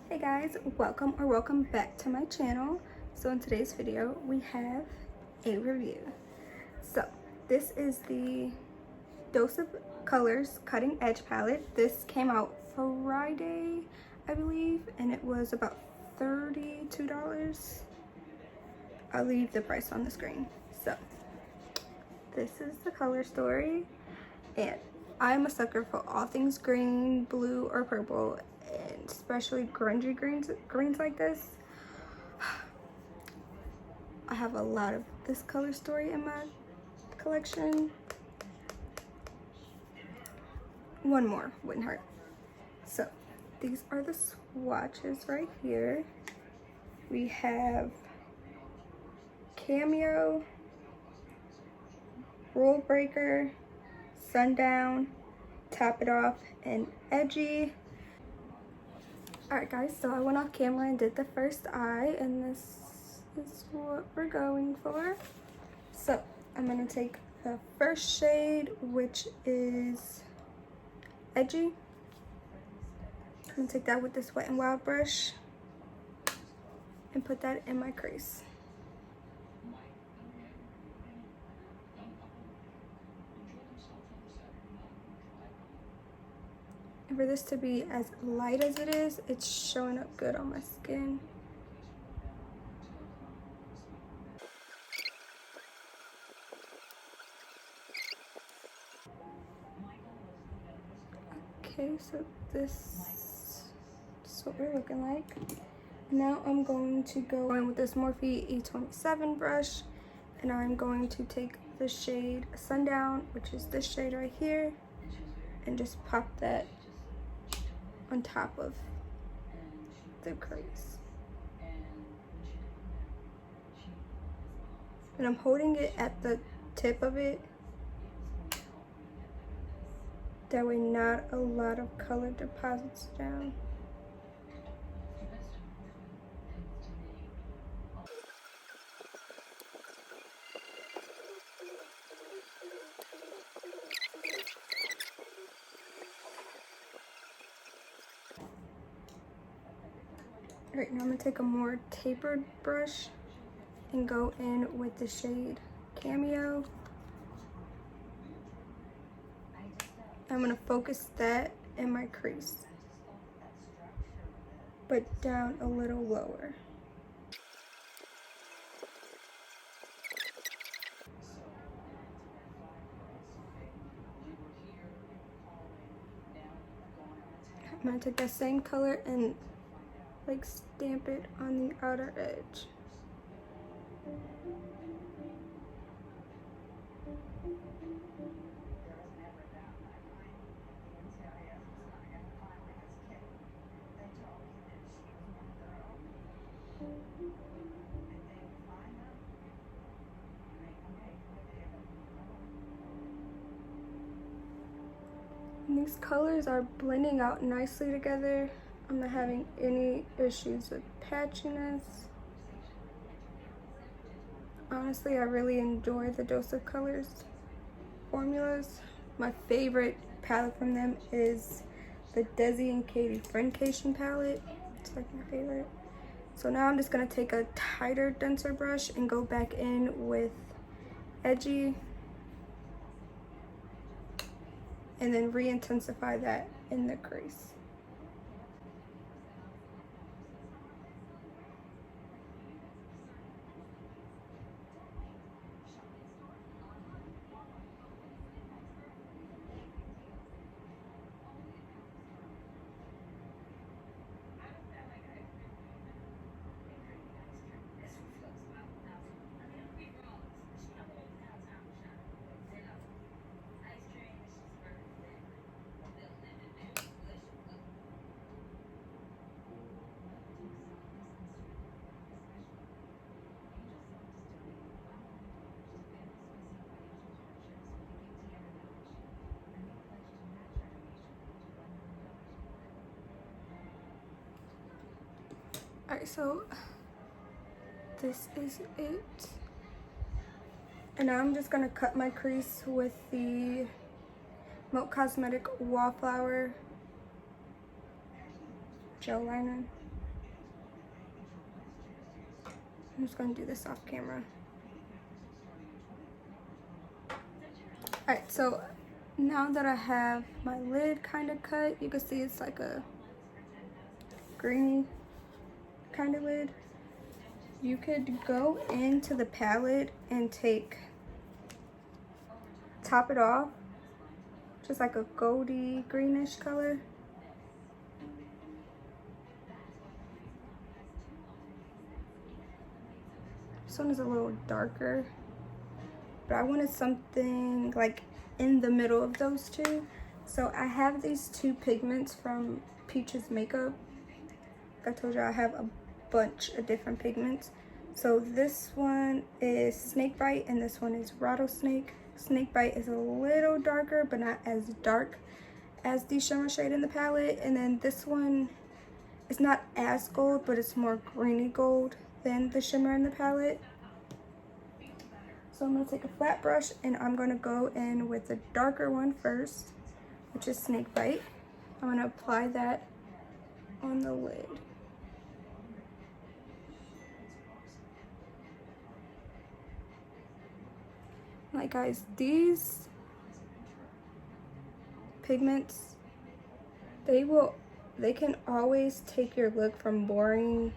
Hey guys, welcome back to my channel. So in today's video we have a review. So this is the Dose of Colors Cutting Edge palette. This came out Friday, I believe, and it was about $32. I'll leave the price on the screen. So this is the color story, and I'm a sucker for all things green, blue, or purple, and especially grungy greens like this. I have a lot of this color story in my collection. One more wouldn't hurt. So these are the swatches right here. We have Cameo, Rule Breaker, Sundown, Top It Off, and Edgy. Alright guys, so I went off camera and did the first eye, and this is what we're going for. So I'm going to take the first shade, which is Edgy. I'm going to take that with this Wet n Wild brush and put that in my crease. And for this to be as light as it is, it's showing up good on my skin. Okay, so this is what we're looking like. Now I'm going to go in with this Morphe E27 brush, and I'm going to take the shade Sundown, which is this shade right here, and just pop that on top of the crease. And I'm holding it at the tip of it. That way not a lot of color deposits down. Alright, now I'm going to take a more tapered brush and go in with the shade Cameo. I'm going to focus that in my crease, but down a little lower. I'm going to take that same color and like stamp it on the outer edge. And these colors are blending out nicely together. I'm not having any issues with patchiness. Honestly, I really enjoy the Dose of Colors formulas. My favorite palette from them is the Desi and Katie Friendcation palette. It's like my favorite. So now I'm just gonna take a tighter, denser brush and go back in with Edgy, and then re-intensify that in the crease. Alright, so this is it. And now I'm just gonna cut my crease with the Milk Cosmetic Wallflower gel liner. I'm just gonna do this off camera. Alright, so now that I have my lid kind of cut, you can see it's like a greeny kind of lid. You could go into the palette and top it off, just like a goldy greenish color. This one is a little darker, but I wanted something like in the middle of those two. So I have these two pigments from Peach's Makeup. Like I told you, I have a bunch of different pigments. So this one is Snakebite and this one is Rattlesnake. Snakebite is a little darker, but not as dark as the shimmer shade in the palette. And then this one is not as gold, but it's more greeny gold than the shimmer in the palette. So I'm gonna take a flat brush and I'm gonna go in with the darker one first, which is Snakebite. I'm gonna apply that on the lid. Like guys, these pigments, they can always take your look from boring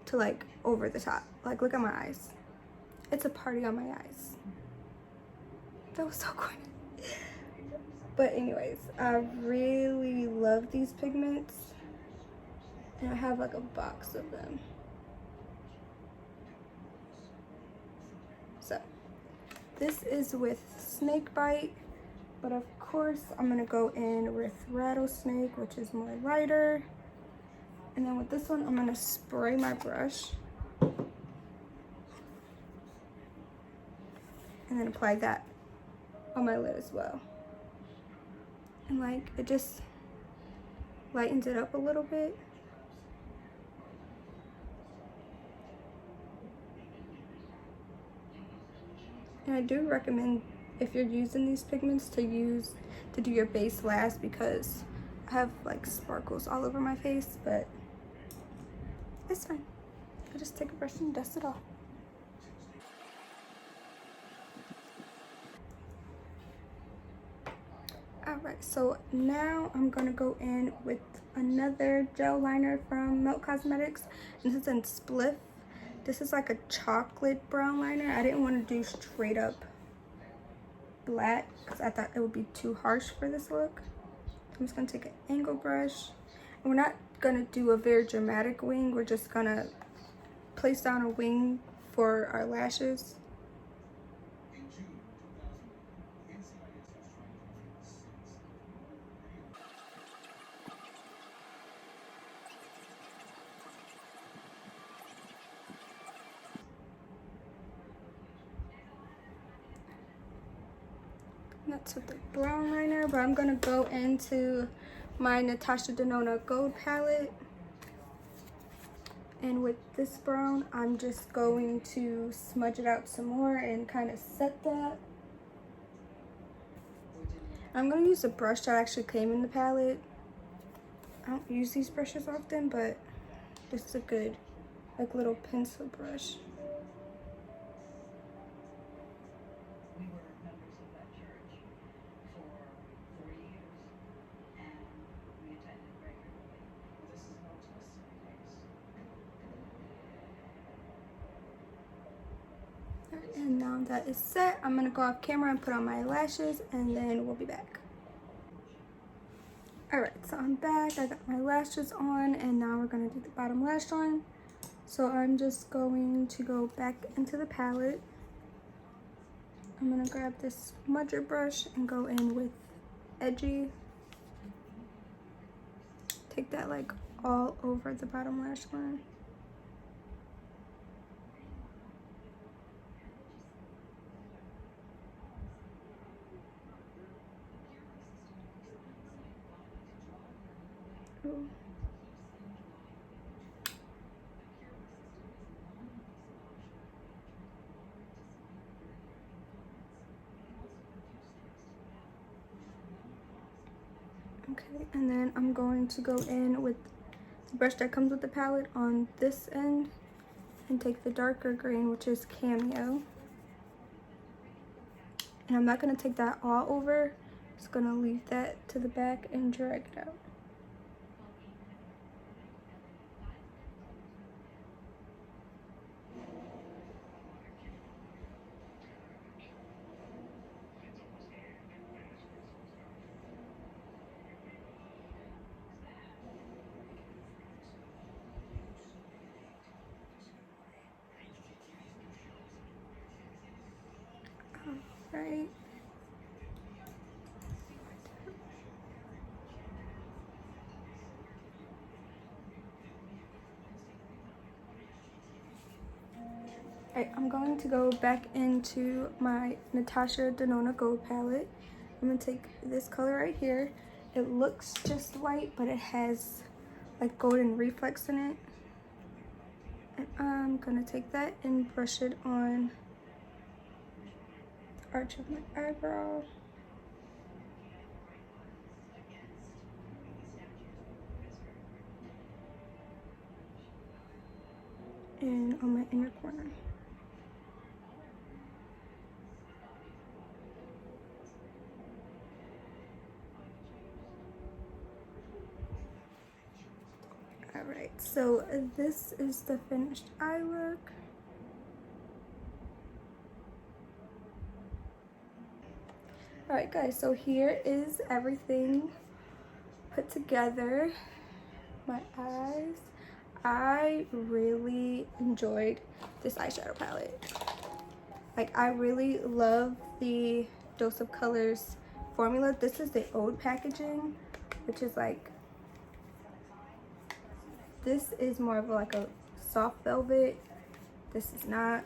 to like over the top. Like look at my eyes. It's a party on my eyes. That was so corny. But anyways, I really love these pigments. And I have like a box of them. So this is with Snakebite, but of course I'm gonna go in with Rattlesnake, which is more lighter. And then with this one, I'm gonna spray my brush and then apply that on my lid as well. And like, it just lightens it up a little bit. And I do recommend, if you're using these pigments, to do your base last, because I have like sparkles all over my face, but it's fine. I just take a brush and dust it off. Alright, so now I'm gonna go in with another gel liner from Melt Cosmetics. And this is in Spliff. This is like a chocolate brown liner. I didn't want to do straight up black because I thought it would be too harsh for this look. I'm just gonna take an angle brush. And we're not gonna do a very dramatic wing. We're just gonna place down a wing for our lashes. That's with the brown liner, but I'm gonna go into my Natasha Denona Gold palette. And with this brown, I'm just going to smudge it out some more and kind of set that. I'm gonna use a brush that actually came in the palette. I don't use these brushes often, but this is a good, like, little pencil brush. And now that is set, I'm gonna go off camera and put on my lashes, and then we'll be back. Alright, so I'm back. I got my lashes on, and now we're gonna do the bottom lash line. So I'm just going to go back into the palette. I'm gonna grab this smudger brush and go in with Edgy. Take that like all over the bottom lash line. Ooh. Okay, and then I'm going to go in with the brush that comes with the palette on this end and take the darker green, which is Cameo. And I'm not going to take that all over. Just going to leave that to the back and drag it out. Right. Alright, I'm going to go back into my Natasha Denona Gold palette. I'm going to take this color right here. It looks just white, but it has like golden reflex in it. And I'm going to take that and brush it on the arch of my eyebrow. And on my inner corner. Alright, so this is the finished eye look. Alright guys, so here is everything put together. My eyes. I really enjoyed this eyeshadow palette. Like, I really love the Dose of Colors formula. This is the old packaging, which is like, this is more of like a soft velvet. This is not.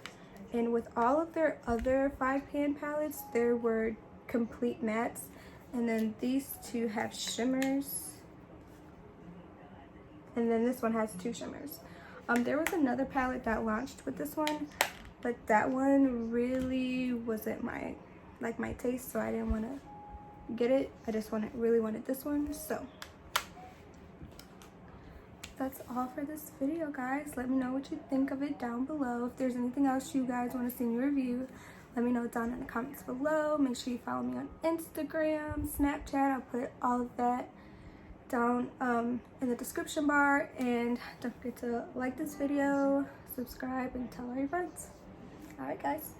And with all of their other 5-pan palettes, there were complete mattes. And then these two have shimmers. And then this one has 2 shimmers. There was another palette that launched with this one, but that one really wasn't my taste, so I didn't want to get it. I just really wanted this one. So that's all for this video, guys. Let me know what you think of it down below. If there's anything else you guys want to see me review, let me know down in the comments below. Make sure you follow me on Instagram, Snapchat. I'll put all of that down in the description bar. And don't forget to like this video, subscribe, and tell all your friends. All right, guys.